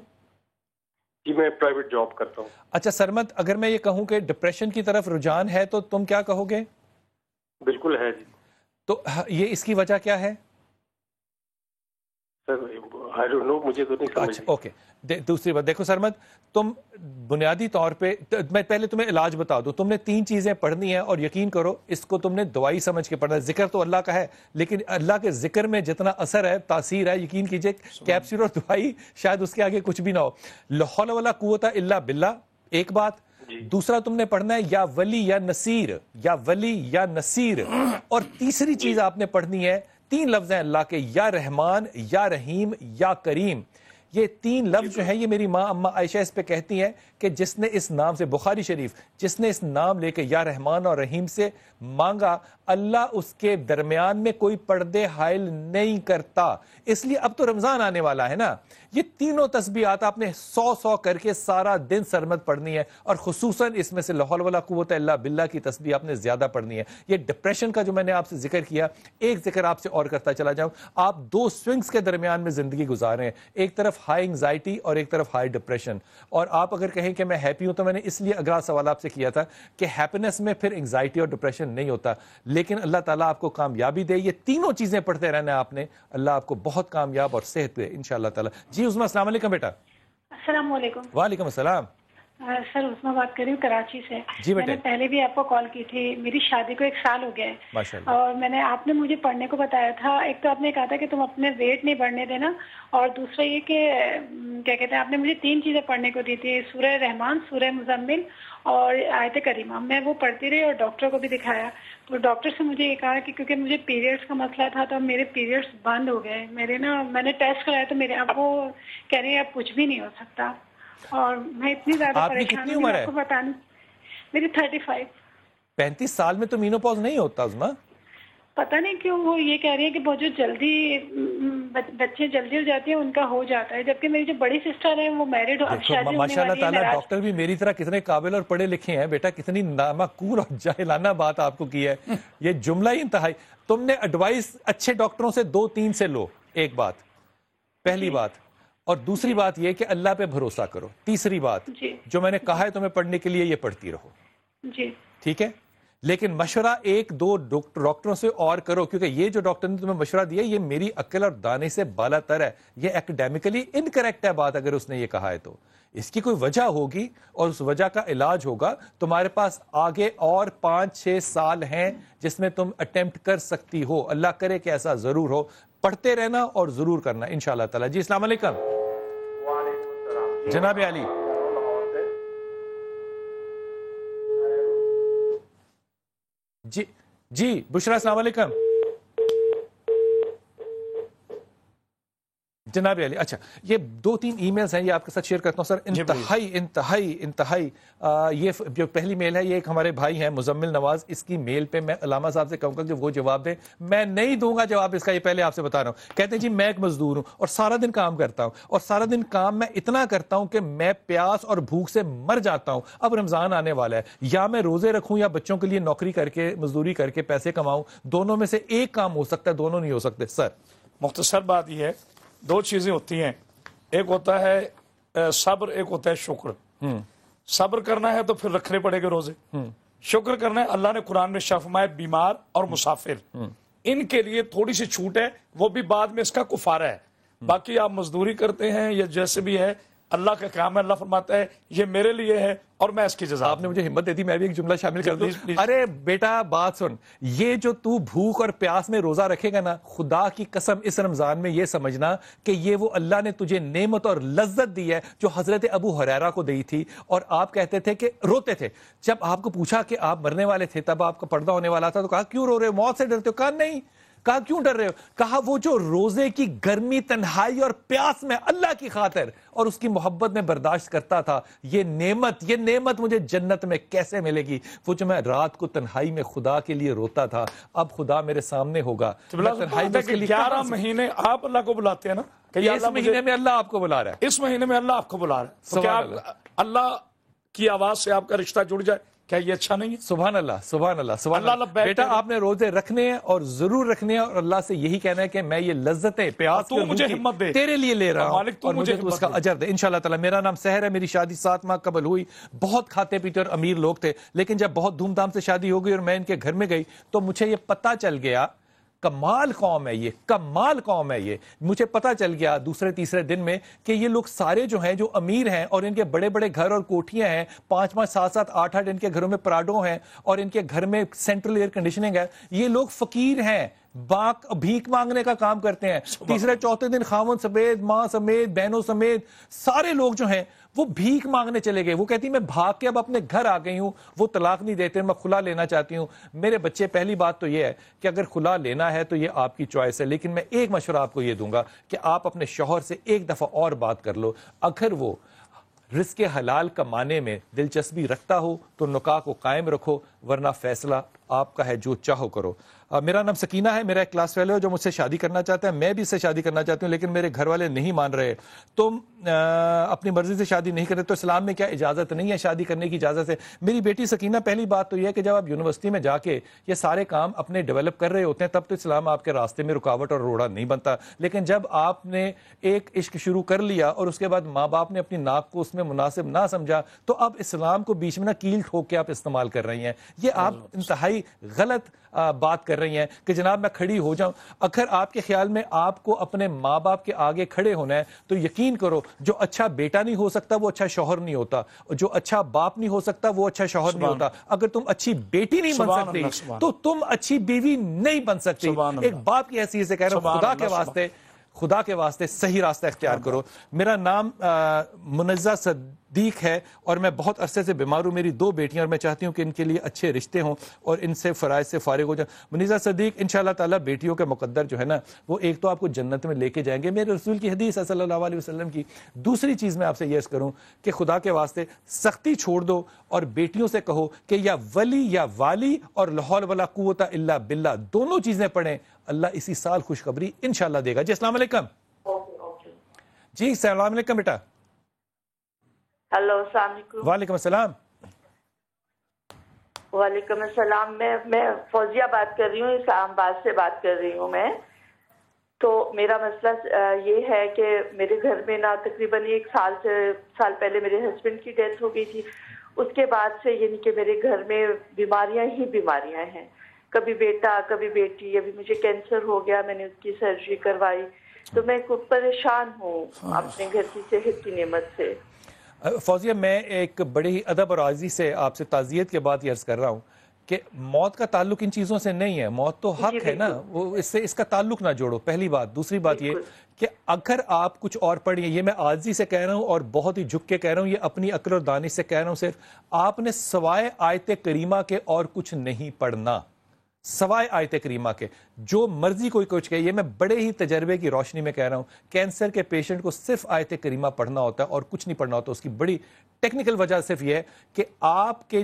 جی میں پرائیویٹ جاب کرتا ہوں. اچھا سرمد اگر میں یہ کہوں کہ ڈپریشن کی طرف رجحان ہے تو تم کیا کہو گے؟ بالکل ہے جی. تو یہ اس کی وجہ کیا ہے؟ سر آئی ڈونٹ نو، مجھے تو نہیں سمجھ. اچھا اوکے. دوسری بات دیکھو سرمد، تم بنیادی طور پہ میں پہلے تمہیں علاج بتا دوں. تم نے 3 چیزیں پڑھنی ہیں اور یقین کرو اس کو تم نے دوائی سمجھ کے پڑھنا ہے. ذکر تو اللہ کا ہے لیکن اللہ کے ذکر میں جتنا اثر ہے، تاثیر ہے، یقین کیجئے کیپسول اور دوائی شاید اس کے آگے کچھ بھی نہ ہو. لا حول ولا قوت الا باللہ ایک بات. دوسرا تم نے پڑھنا ہے یا ولی یا نصیر، یا ولی یا نصیر. اور تیسری چیز آپ نے پڑھنی ہے تین لفظ ہیں اللہ کے، یا رحمان، یا رحیم، یا کریم. یہ تین لفظ جو ہیں یہ میری ماں اماں عائشہ اس پہ کہتی ہیں کہ جس نے اس نام سے، بخاری شریف، جس نے اس نام لے کے یا رحمان اور رحیم سے مانگا، اللہ اس کے درمیان میں کوئی پردے حائل نہیں کرتا. اس لیے اب تو رمضان آنے والا ہے نا، یہ تینوں تسبیحات آپ نے 100 کر کے سارا دن سرمد پڑھنی ہے، اور خصوصاً اس میں سے لا حول ولا قوت الا باللہ کی تسبیح آپ نے زیادہ پڑھنی ہے. یہ ڈپریشن کا جو میں نے آپ سے ذکر کیا، ایک ذکر آپ سے اور کرتا چلا جاؤں. آپ دو سوئنگز کے درمیان میں زندگی گزار رہے ہیں، ایک طرف ہائی انگزائٹی اور ایک طرف ہائی ڈپریشن. اور آپ اگر کہیں کہ میں ہیپی ہوں تو میں نے اس لیے اگلا سوال آپ سے کیا تھا کہ ہیپینس میں پھر انگزائٹی اور ڈپریشن نہیں ہوتا، لیکن اللہ تعالیٰ آپ کو کامیابی دے. یہ تینوں چیزیں پڑھتے رہنا ہے آپ نے، اللہ آپ کو بہت کامیاب اور صحت دے انشاءاللہ تعالیٰ. جی عظمیٰ السلام علیکم بیٹا. السلام علیکم. وعلیکم السلام. سر عثمہ بات کر رہی ہوں کراچی سے. جی میں نے پہلے بھی آپ کو کال کی تھی. میری شادی کو 1 سال ہو گیا ہے ماشاءاللہ. اور آپ نے مجھے پڑھنے کو بتایا تھا. ایک تو آپ نے کہا تھا کہ تم اپنے ویٹ نہیں بڑھنے دینا، اور دوسرا یہ کہ کیا کہتے ہیں، آپ نے مجھے 3 چیزیں پڑھنے کو دی تھی، سورہ رحمان، سورہ مزمل اور آیت کریمہ. میں وہ پڑھتی رہی اور ڈاکٹر کو بھی دکھایا. تو ڈاکٹر سے مجھے یہ کہا کہ کیونکہ مجھے پیریڈس کا مسئلہ تھا تو میرے پیریڈس بند ہو گئے. میں نے ٹیسٹ کرایا تو میرے اب وہ کہہ رہے ہیں اب کچھ بھی نہیں ہو سکتا. اور میں اتنی زیادہ پریشان ہوں، آپ کو بتانا میری 35. 35 سال میں تو مینوپاز نہیں ہوتا عظمیٰ. پتہ نہیں کیوں وہ یہ کہہ رہی ہے کہ بہت جو جلدی بچے جلدی ہو جاتے ہیں ان کا ہو جاتا ہے، جبکہ میری جو بڑی سسٹر ہے وہ میرڈ اب شادی ہونے ماشاء اللہ والی ہے. تعالیٰ ڈاکٹر بھی میری طرح کتنے قابل اور پڑھے لکھے ہیں بیٹا، کتنی نامعقول اور جاہلانہ بات آپ کو کی ہے. یہ جملہ ہی انتہائی. تم نے ایڈوائس اچھے ڈاکٹروں سے 2-3 سے لو، ایک بات، پہلی بات. اور دوسری بات یہ کہ اللہ پہ بھروسہ کرو. تیسری بات جو میں نے کہا ہے تمہیں پڑھنے کے لیے یہ پڑھتی رہو. جی ٹھیک ہے، لیکن مشورہ 1-2 ڈاکٹروں سے اور کرو، کیونکہ یہ جو ڈاکٹر نے تمہیں مشورہ دیا یہ میری عقل اور دانے سے بالا تر ہے. یہ ایکڈیمکلی انکریکٹ ہے بات اگر اس نے یہ کہا ہے تو اس کی کوئی وجہ ہوگی اور اس وجہ کا علاج ہوگا. تمہارے پاس آگے اور 5-6 سال ہیں جس میں تم اٹیمپٹ کر سکتی ہو. اللہ کرے کہ ایسا ضرور ہو. پڑھتے رہنا اور ضرور کرنا انشاءاللہ تعالی. جی السلام علیکم. جناب علی. جی بشرا السلام علیکم. جناب علی، اچھا یہ 2-3 ای میلز ہیں، یہ آپ کے ساتھ شیئر کرتا ہوں سر. انتہائی یہ جو پہلی میل ہے یہ ایک ہمارے بھائی ہیں مزمل نواز، اس کی میل پہ میں علامہ صاحب سے کہوں گا کہ وہ جواب دیں. میں نہیں دوں گا جواب اس کا، یہ پہلے آپ سے بتا رہا ہوں. کہتے ہیں جی میں ایک مزدور ہوں اور سارا دن کام کرتا ہوں، اور سارا دن کام میں اتنا کرتا ہوں کہ میں پیاس اور بھوک سے مر جاتا ہوں. اب رمضان آنے والا ہے، یا میں روزے رکھوں یا بچوں کے لیے نوکری کر کے مزدوری کر کے پیسے کماؤں. دونوں میں سے ایک کام ہو سکتا ہے، دونوں نہیں ہو سکتے. سر مختصر بات یہ ہے، 2 چیزیں ہوتی ہیں، ایک ہوتا ہے صبر، ایک ہوتا ہے شکر. صبر کرنا ہے تو پھر رکھنے پڑے گے روزے. شکر کرنا ہے، اللہ نے قرآن میں فرمایا بیمار اور مسافر ان کے لیے تھوڑی سی چھوٹ ہے، وہ بھی بعد میں اس کا کفارہ ہے. باقی آپ مزدوری کرتے ہیں یا جیسے بھی ہے، اللہ کا کام ہے. اللہ فرماتا ہے یہ میرے لیے ہے اور میں اس کی جزا. آپ نے مجھے ہمت دے دی، میں بھی ایک جملہ شامل کر دوں. ارے بیٹا بات سن، یہ جو تو بھوک اور پیاس میں روزہ رکھے گا نا، خدا کی قسم اس رمضان میں یہ سمجھنا کہ یہ وہ اللہ نے تجھے نعمت اور لذت دی ہے جو حضرت ابو ہریرہ کو دی تھی. اور آپ کہتے تھے کہ روتے تھے جب آپ کو پوچھا کہ آپ مرنے والے تھے، تب آپ کا پردہ ہونے والا تھا، تو کہا کیوں رو رہے ہو، موت سے ڈرتے ہو؟ کہا نہیں. کہا کیوں ڈر رہے ہو؟ کہا وہ جو روزے کی گرمی، تنہائی اور پیاس میں اللہ کی خاطر اور اس کی محبت میں برداشت کرتا تھا، یہ نعمت مجھے جنت میں کیسے ملے گی؟ وہ جو میں رات کو تنہائی میں خدا کے لیے روتا تھا، اب خدا میرے سامنے ہوگا. تنہائی میں 11 مہینے آپ اللہ کو بلاتے ہیں نا، کہ اس مہینے میں اللہ آپ کو بلا رہا ہے، اس مہینے میں اللہ آپ کو بلا رہا ہے، تو کیا اللہ کی آواز سے آپ کا رشتہ جڑ جائے؟ کیا یہ اچھا نہیں ہے؟ سبحان اللہ سبحان اللہ سبحان اللہ. بیٹا آپ نے روزے رکھنے ہیں اور ضرور رکھنے ہیں، اور اللہ سے یہی کہنا ہے کہ میں یہ لذتیں پیاس تو مجھے ہمت دے، تیرے لیے لے رہا ہوں اور مجھے اس کا اجر دے انشاءاللہ تعالی. میرا نام سحر ہے، میری شادی 7 ماہ قبل ہوئی. بہت کھاتے پیتے اور امیر لوگ تھے، لیکن جب بہت دھوم دھام سے شادی ہو گئی اور میں ان کے گھر میں گئی تو مجھے یہ پتہ چل گیا، کمال قوم ہے یہ، کمال قوم ہے یہ. مجھے پتا چل گیا دوسرے تیسرے دن میں کہ یہ لوگ سارے جو ہیں جو امیر ہیں اور ان کے بڑے بڑے گھر اور کوٹھیاں ہیں، 5-5 7-7 8-8 ان کے گھروں میں پراڈو ہیں اور ان کے گھر میں سینٹرل ایئر کنڈیشننگ ہے. یہ لوگ فقیر ہیں، بھیک مانگنے کا کام کرتے ہیں. تیسرے چوتھے دن خاون سمیت، ماں سمیت، بہنوں سمیت سارے لوگ جو ہیں وہ بھیک مانگنے چلے گئے. وہ کہتی میں بھاگ کے اب اپنے گھر آ گئی ہوں, وہ طلاق نہیں دیتے, میں خلا لینا چاہتی ہوں. میرے بچے, پہلی بات تو یہ ہے کہ اگر خلا لینا ہے تو یہ آپ کی چوائس ہے, لیکن میں ایک مشورہ آپ کو یہ دوں گا کہ آپ اپنے شوہر سے ایک دفعہ اور بات کر لو. اگر وہ رزق حلال کمانے میں دلچسپی رکھتا ہو تو نکاح کو قائم رکھو, ورنہ فیصلہ آپ کا ہے, جو چاہو کرو. میرا نام سکینہ ہے, میرا ایک کلاس فیلو ہے جو مجھ سے شادی کرنا چاہتا ہے. میں بھی اس سے شادی کرنا چاہتی ہوں, لیکن میرے گھر والے نہیں مان رہے. تم اپنی مرضی سے شادی نہیں کرتے تو اسلام میں کیا اجازت نہیں ہے شادی کرنے کی اجازت ہے؟ میری بیٹی سکینہ, پہلی بات تو یہ ہے کہ جب آپ یونیورسٹی میں جا کے یہ سارے کام اپنے ڈیولپ کر رہے ہوتے ہیں تب تو اسلام آپ کے راستے میں رکاوٹ اور روڑا نہیں بنتا. لیکن جب آپ نے ایک عشق شروع کر لیا اور اس کے بعد ماں باپ نے اپنی ناک کو اس میں مناسب نہ سمجھا تو اب اسلام کو بیچ میں نہ کیل ٹھوک کے آپ استعمال کر رہی ہیں. یہ آپ انتہائی غلط بات کر رہی ہیں کہ جناب میں کھڑی ہو جاؤں. اگر آپ کے خیال میں آپ کو اپنے ماں باپ کے آگے کھڑے ہونا ہے تو یقین کرو جو اچھا بیٹا نہیں ہو سکتا وہ اچھا شوہر نہیں ہوتا, جو اچھا باپ نہیں ہو سکتا وہ اچھا شوہر نہیں ہوتا. اگر تم اچھی بیٹی نہیں بن سکتی تو تم اچھی بیوی نہیں بن سکتی. ایک باپ کی حیثیت سے کہہ رہا ہوں, خدا کے واسطے صحیح راستہ اختیار کرو. میرا نام منزہ صدیق ہے اور میں بہت عرصے سے بیمار ہوں. میری 2 بیٹیاں اور میں چاہتی ہوں کہ ان کے لیے اچھے رشتے ہوں اور ان سے فرائض سے فارغ ہو جائیں. منزہ صدیق, انشاءاللہ تعالیٰ بیٹیوں کے مقدر جو ہے نا وہ ایک تو آپ کو جنت میں لے کے جائیں گے, میرے رسول کی حدیث ہے صلی اللہ علیہ وسلم کی. دوسری چیز میں آپ سے یہ عرض کروں کہ خدا کے واسطے سختی چھوڑ دو اور بیٹیوں سے کہو کہ یا ولی یا والی اور لا حول ولا قوت الا باللہ دونوں چیزیں پڑھیں. اللہ اسی سال خوشخبری انشاءاللہ دے گا. جی السلام علیکم. جی السلام علیکم بیٹا. ہلو السلام علیکم. وعلیکم السلام. وعلیکم السلام. میں فوزیہ بات کر رہی ہوں, اسلام آباد سے بات کر رہی ہوں میں. تو میرا مسئلہ یہ ہے کہ میرے گھر میں نا تقریباً 1 سال پہلے میرے ہسبینڈ کی ڈیتھ ہو گئی تھی. اس کے بعد سے یعنی کہ میرے گھر میں بیماریاں ہی بیماریاں ہیں, کبھی بیٹا کبھی بیٹی. ابھی مجھے کینسر ہو گیا, میں نے اس کی سرجری کروائی, تو میں خوب پریشان ہوں اپنے گھر کی صحت کی نعمت سے. فوزیہ, میں ایک بڑی ہی ادب اور عاجزی سے آپ سے تعزیت کے بعد یہ عرض کر رہا ہوں کہ موت کا تعلق ان چیزوں سے نہیں ہے. موت تو حق ہے نا, وہ اس کا تعلق نہ جوڑو, پہلی بات. دوسری بات یہ کہ اگر آپ کچھ اور پڑھیں, یہ میں عاجزی سے کہہ رہا ہوں اور بہت ہی جھک کے کہہ رہا ہوں, یہ اپنی عقل اور دانش سے کہہ رہا ہوں, صرف آپ نے سوائے آیت کریمہ کے اور کچھ نہیں پڑھنا, سوائے آیت کریمہ کے. جو مرضی کوئی کچھ کہے, یہ میں بڑے ہی تجربے کی روشنی میں کہہ رہا ہوں, کینسر کے پیشنٹ کو صرف آیت کریمہ پڑھنا ہوتا ہے اور کچھ نہیں پڑھنا ہوتا. اس کی بڑی ٹیکنیکل وجہ صرف یہ ہے کہ آپ کے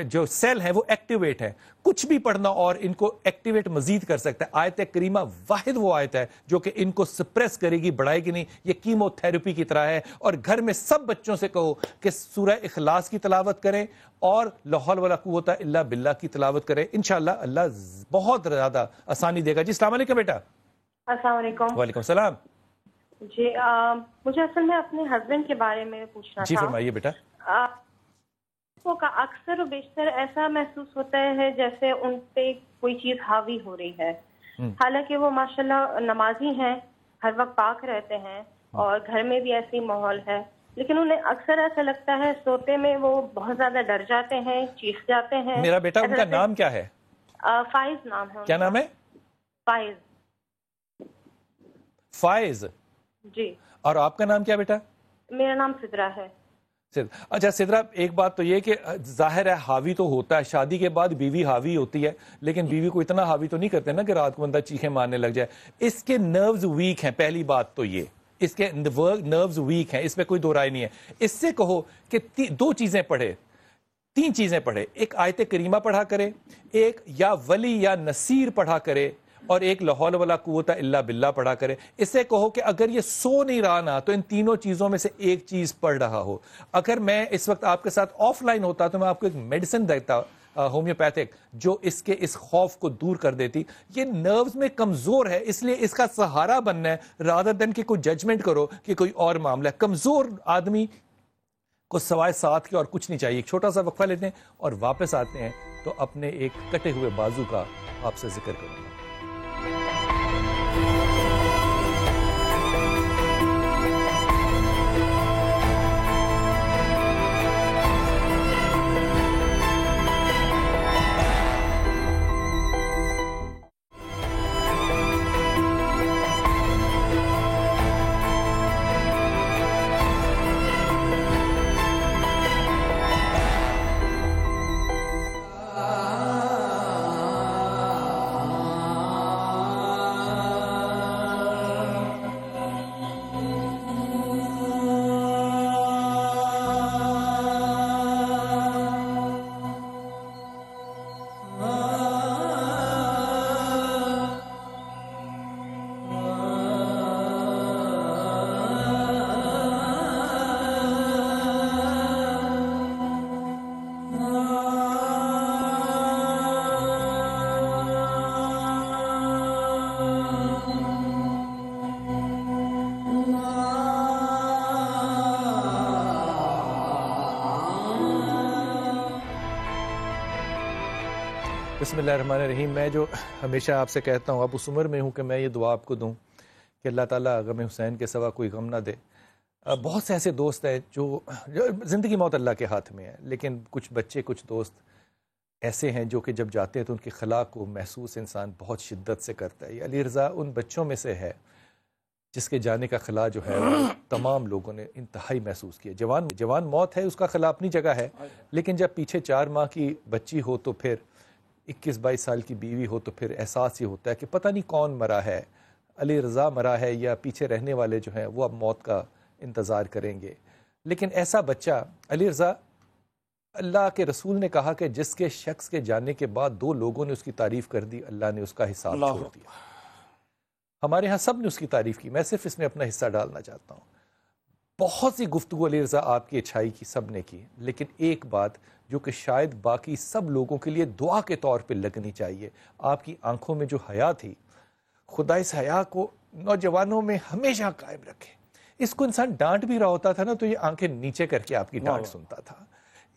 جو سیل ہیں وہ ایکٹیویٹ ہیں. کچھ بھی پڑھنا اور ان کو ایکٹیویٹ مزید کر سکتا ہے. آیت کریمہ واحد وہ آیت ہے جو کہ ان کو سپریس کرے گی, بڑھائے گی نہیں. یہ کیمو تھراپی کی طرح ہے. اور گھر میں سب بچوں سے کہو کہ سورہ اخلاص کی تلاوت کریں اور لا حول ولا قوت الا باللہ کی تلاوت کریں. انشاءاللہ اللہ بہت زیادہ آسانی دے گا. جی السلام علیکم بیٹا. السلام علیکم. وعلیکم السلام. جی مجھے اصل میں اپنے ہسبینڈ کے بارے میں پوچھنا تھا. جی فرمائیے بیٹا. اکثر و بیشتر ایسا محسوس ہوتا ہے جیسے ان پہ کوئی چیز حاوی ہو رہی ہے, حالانکہ وہ ماشاءاللہ نمازی ہیں, ہر وقت پاک رہتے ہیں اور گھر میں بھی ایسی ماحول ہے, لیکن انہیں اکثر ایسا لگتا ہے سوتے میں وہ بہت زیادہ ڈر جاتے ہیں, چیخ جاتے ہیں. میرا بیٹا, ان کا نام کیا ہے؟ فائز نام ہے. کیا نام ہے؟ فائز. فائز. جی. اور آپ کا نام کیا بیٹا؟ میرا نام سدرا ہے. اچھا سدرا, ایک بات تو یہ کہ ظاہر ہے حاوی تو ہوتا ہے, شادی کے بعد بیوی حاوی ہوتی ہے, لیکن بیوی کو اتنا حاوی تو نہیں کرتے نا کہ رات کو بندہ چیخیں مارنے لگ جائے. اس کے نروز ویک ہیں, پہلی بات تو یہ, اس کے نروز ویک ہیں, اس میں کوئی دو رائے نہیں ہے. اس سے کہو کہ 2 چیزیں پڑھے, 3 چیزیں پڑھے. ایک آیت کریمہ پڑھا کرے, ایک یا ولی یا نصیر پڑھا کرے, اور ایک لا حول ولا قوت الا باللہ پڑھا کرے. اس سے کہو کہ اگر یہ سو نہیں رہا نا تو ان تینوں چیزوں میں سے ایک چیز پڑھ رہا ہو. اگر میں اس وقت آپ کے ساتھ آف لائن ہوتا تو میں آپ کو ایک میڈیسن دیتا ہومیوپیتھک جو اس کے اس خوف کو دور کر دیتی. یہ نروز میں کمزور ہے, اس لیے اس کا سہارا بننا ہے رادر دین کہ کوئی ججمنٹ کرو کہ کوئی اور معاملہ ہے. کمزور آدمی کو سوائے ساتھ کے اور کچھ نہیں چاہیے. ایک چھوٹا سا وقفہ لیتے ہیں اور واپس آتے ہیں تو اپنے ایک کٹے ہوئے بازو کا آپ سے ذکر کروں گا. بسم اللہ الرحمن الرحیم. میں جو ہمیشہ آپ سے کہتا ہوں، اب اس عمر میں ہوں کہ میں یہ دعا آپ کو دوں کہ اللہ تعالیٰ غم حسین کے سوا کوئی غم نہ دے. بہت سے ایسے دوست ہیں جو زندگی موت اللہ کے ہاتھ میں ہے، لیکن کچھ بچے، کچھ دوست ایسے ہیں جو کہ جب جاتے ہیں تو ان کی خلا کو محسوس انسان بہت شدت سے کرتا ہے. یہ علی رضا ان بچوں میں سے ہے جس کے جانے کا خلا جو ہے وہ تمام لوگوں نے انتہائی محسوس کیا. جوان موت ہے، اس کا خلا اپنی جگہ ہے، لیکن جب پیچھے 4 ماہ کی بچی ہو تو پھر 21-22 سال کی بیوی ہو تو پھر احساس یہ ہوتا ہے کہ پتہ نہیں کون مرا ہے، علی رضا مرا ہے یا پیچھے رہنے والے جو ہیں وہ اب موت کا انتظار کریں گے. لیکن ایسا بچہ علی رضا، اللہ کے رسول نے کہا کہ جس کے شخص کے جانے کے بعد 2 لوگوں نے اس کی تعریف کر دی، اللہ نے اس کا حساب چھوڑ دیا. ہمارے ہاں سب نے اس کی تعریف کی، میں صرف اس میں اپنا حصہ ڈالنا چاہتا ہوں. بہت سی گفتگو علی رضا آپ کی اچھائی کی سب نے کی، لیکن ایک بات جو کہ شاید باقی سب لوگوں کے لیے دعا کے طور پہ لگنی چاہیے، آپ کی آنکھوں میں جو حیا تھی، خدا اس حیا کو نوجوانوں میں ہمیشہ قائم رکھے. اس کو انسان ڈانٹ بھی رہا ہوتا تھا نا تو یہ آنکھیں نیچے کر کے آپ کی ڈانٹ سنتا تھا.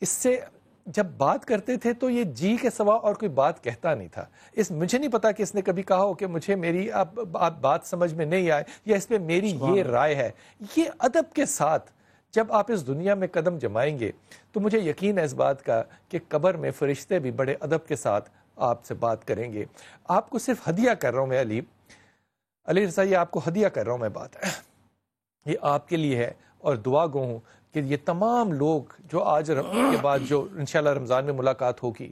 اس سے جب بات کرتے تھے تو یہ جی کے سوا اور کوئی بات کہتا نہیں تھا. مجھے نہیں پتا کہ اس نے کبھی کہا ہو کہ مجھے میری اب بات سمجھ میں نہیں آئے یا اس پہ میری یہ رائے ہے. یہ ادب کے ساتھ جب آپ اس دنیا میں قدم جمائیں گے تو مجھے یقین ہے اس بات کا کہ قبر میں فرشتے بھی بڑے ادب کے ساتھ آپ سے بات کریں گے. آپ کو صرف ہدیہ کر رہا ہوں میں علی رضا، یہ آپ کو ہدیہ کر رہا ہوں میں بات، یہ آپ کے لیے ہے. اور دعا گو ہوں کہ یہ تمام لوگ جو آج کے بعد جو انشاءاللہ رمضان میں ملاقات ہوگی،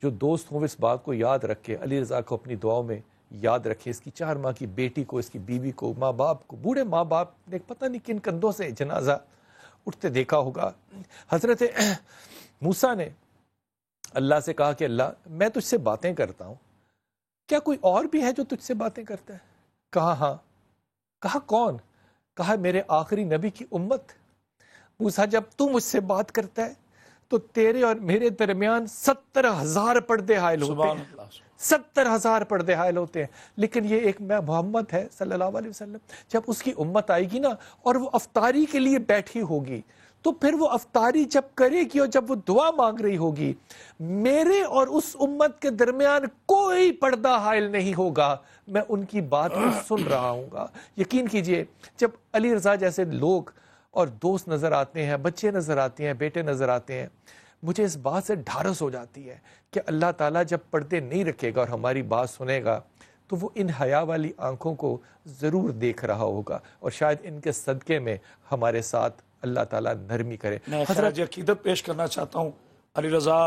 جو دوست ہوں اس بات کو یاد رکھے، علی رضا کو اپنی دعاؤں میں یاد رکھے. اس کی 4 ماہ کی بیٹی کو، اس کی بیوی کو، ماں باپ کو، بوڑھے ماں باپ نے پتہ نہیں کن کندھوں سے جنازہ اٹھتے دیکھا ہوگا. حضرت موسیٰ نے اللہ سے کہا کہ اللہ میں تجھ سے باتیں کرتا ہوں، کیا کوئی اور بھی ہے جو تجھ سے باتیں کرتا ہے؟ کہا ہاں. کہا کون؟ کہا میرے آخری نبی کی امت. موسیٰ جب تو مجھ سے بات کرتا ہے تو تیرے اور میرے درمیان 70,000 پردے حائل ہوتے ہیں، 70,000 پردے حائل ہوتے ہیں. لیکن یہ ایک میں محمد ہے صلی اللہ علیہ وسلم، جب اس کی امت آئے گی نا اور وہ افطاری کے لیے بیٹھی ہوگی تو پھر وہ افطاری جب کرے گی اور جب وہ دعا مانگ رہی ہوگی، میرے اور اس امت کے درمیان کوئی پردہ حائل نہیں ہوگا، میں ان کی بات کو سن رہا ہوں گا. یقین کیجئے جب علی رضا جیسے لوگ اور دوست نظر آتے ہیں، بچے نظر آتے ہیں، بیٹے نظر آتے ہیں، مجھے اس بات سے ڈھارس ہو جاتی ہے کہ اللہ تعالیٰ جب پردے نہیں رکھے گا اور ہماری بات سنے گا تو وہ ان حیا والی آنکھوں کو ضرور دیکھ رہا ہوگا، اور شاید ان کے صدقے میں ہمارے ساتھ اللہ تعالیٰ نرمی کرے. میں خراج عقیدت پیش کرنا چاہتا ہوں علی رضا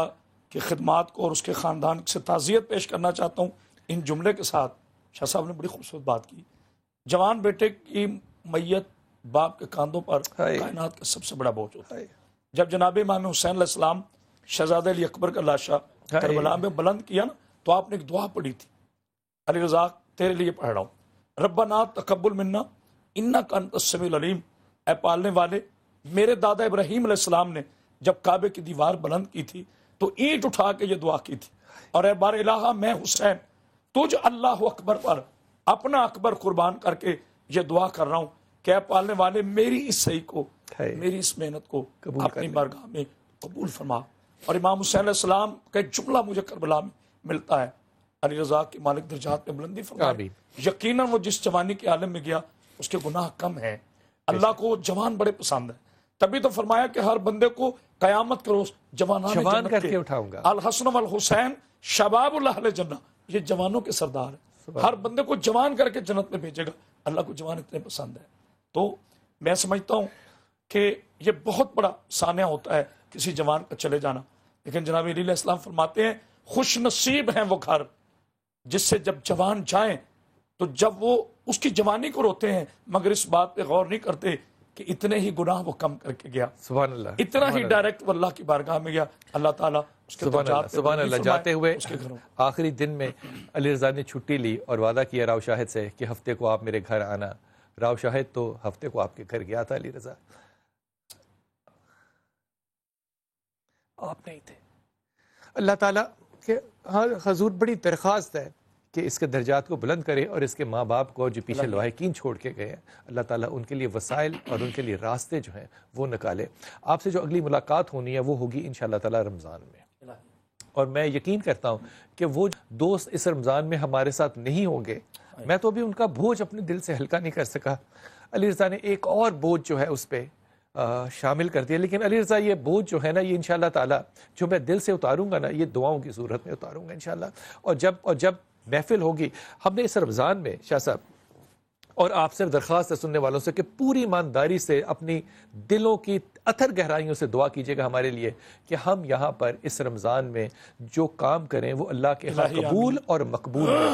کی خدمات کو اور اس کے خاندان سے تعزیت پیش کرنا چاہتا ہوں ان جملے کے ساتھ. شاہ صاحب نے بڑی خوبصورت بات کی. جوان بیٹے کی میت باپ کے کاندھوں پر کائنات کا سب سے بڑا بوجھ ہوتا ہے. جب جناب امام حسین علیہ السلام شہزادہ علی اکبر کا لاشا کربلا میں بلند کیا نا تو آپ نے ایک دعا پڑھی تھی. علی رضا تیرے لیے پڑھ رہا ہوں. ربنا تقبل منا انک انت السمیع العلیم. اے پالنے والے، میرے دادا ابراہیم علیہ السلام نے جب کعبے کی دیوار بلند کی تھی تو اینٹ اٹھا کے یہ دعا کی تھی، اور اے بار الہ میں حسین تجھ اللہ اکبر پر اپنا اکبر قربان کر کے یہ دعا کر رہا ہوں کہ اے پالنے والے میری اس صحیح کو، میری اس محنت کو اپنی بارگاہ میں قبول فرما. اور امام حسین علیہ السلام کا ایک جملہ مجھے کربلا میں ملتا ہے، علی رضا کے مالک درجات میں بلندی فرمائے. یقیناً وہ جس جوانی کے عالم میں گیا اس کے گناہ کم ہیں. اللہ کو جوان بڑے پسند ہے، تبھی تو فرمایا کہ ہر بندے کو قیامت کے روز جوان کر کے اٹھاؤں گا. الحسن والحسین شباب اہل جنہ، یہ جوانوں کے سردار ہے. ہر بندے کو جوان کر کے جنت میں بھیجے گا. اللہ کو جوان اتنے پسند ہے. تو میں سمجھتا ہوں کہ یہ بہت بڑا سانحہ ہوتا ہے کسی جوان کا چلے جانا. لیکن جناب علی علیہ السلام فرماتے ہیں خوش نصیب ہیں وہ گھر جس سے جب جوان جائیں تو جب وہ اس کی جوانی کو روتے ہیں مگر اس بات پہ غور نہیں کرتے کہ اتنے ہی گناہ وہ کم کر کے گیا. سبحان اللہ. اتنا ہی ڈائریکٹ وہ اللہ کی بارگاہ میں گیا. اللہ تعالیٰ سبحان اللہ. جاتے ہوئے آخری دن میں علی رضا نے چھٹی لی اور وعدہ کیا راؤ شاہد سے کہ ہفتے کو آپ میرے گھر آنا. راؤ شاہد تو ہفتے کو آپ کے گھر گیا تھا. علی رضا آپ نہیں تھے. اللہ تعالیٰ کہ حضور بڑی درخواست ہے کہ اس کے درجات کو بلند کرے اور اس کے ماں باپ کو جو پیچھے لواحقین چھوڑ کے گئے ہیں اللہ تعالیٰ ان کے لیے وسائل اور ان کے لیے راستے جو ہیں وہ نکالے. آپ سے جو اگلی ملاقات ہونی ہے وہ ہوگی انشاءاللہ تعالیٰ رمضان میں. اور میں یقین کرتا ہوں کہ وہ دوست اس رمضان میں ہمارے ساتھ نہیں ہوں گے، میں تو ابھی ان کا بوجھ اپنے دل سے ہلکا نہیں کر سکا. علی رضا نے ایک اور بوجھ جو ہے اس پہ شامل کر دیا، لیکن علی رضا یہ بوجھ جو ہے نا، یہ انشاءاللہ تعالی جو میں دل سے اتاروں گا نا، یہ دعاؤں کی صورت میں اتاروں گا انشاءاللہ. اور جب محفل ہوگی، ہم نے اس رمضان میں شاہ صاحب، اور آپ سے درخواست ہے سننے والوں سے کہ پوری ایمانداری سے اپنی دلوں کی اتھر گہرائیوں سے دعا کیجیے گا ہمارے لیے کہ ہم یہاں پر اس رمضان میں جو کام کریں وہ اللہ کے ہاں قبول اور مقبول ہو.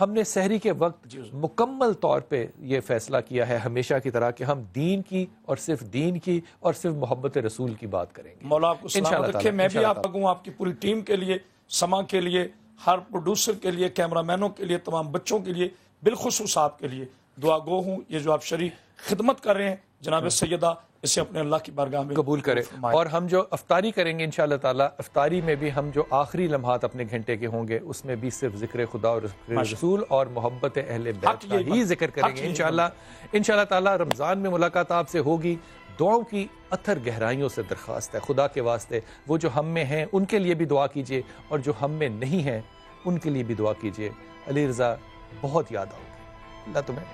ہم نے سحری کے وقت مکمل طور پہ یہ فیصلہ کیا ہے ہمیشہ کی طرح کہ ہم دین کی اور صرف دین کی اور صرف محبت رسول کی بات کریں گے. مولا آپ کو سلامت رکھے. میں بھی آپ کو آپ کی پوری ٹیم کے لیے، سما کے لیے، ہر پروڈیوسر کے لیے، کیمرہ مینوں کے لیے، تمام بچوں کے لیے، بالخصوص آپ کے لیے دعا گو ہوں. یہ جو آپ شریک خدمت کر رہے ہیں جناب سیدہ، اسے اپنے اللہ کی بارگاہ میں قبول کرے. اور ہم جو افطاری کریں گے انشاءاللہ تعالی، افطاری میں بھی ہم جو آخری لمحات اپنے گھنٹے کے ہوں گے اس میں بھی صرف ذکر خدا اور رسول اور محبت اہل بیت کا ہی ذکر کریں گے انشاءاللہ تعالی. رمضان میں ملاقات آپ سے ہوگی. دعاؤں کی اتھر گہرائیوں سے درخواست ہے خدا کے واسطے، وہ جو ہم میں ہیں ان کے لیے بھی دعا کیجیے، اور جو ہم میں نہیں ہیں ان کے لیے بھی دعا کیجیے. علی رضا بہت یاد آؤ گے. اللہ تمہیں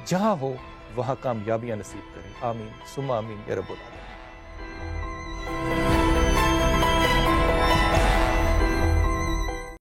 جہاں ہو وہاں کامیابیاں نصیب کریں. آمین ثم آمین یا رب العالمین.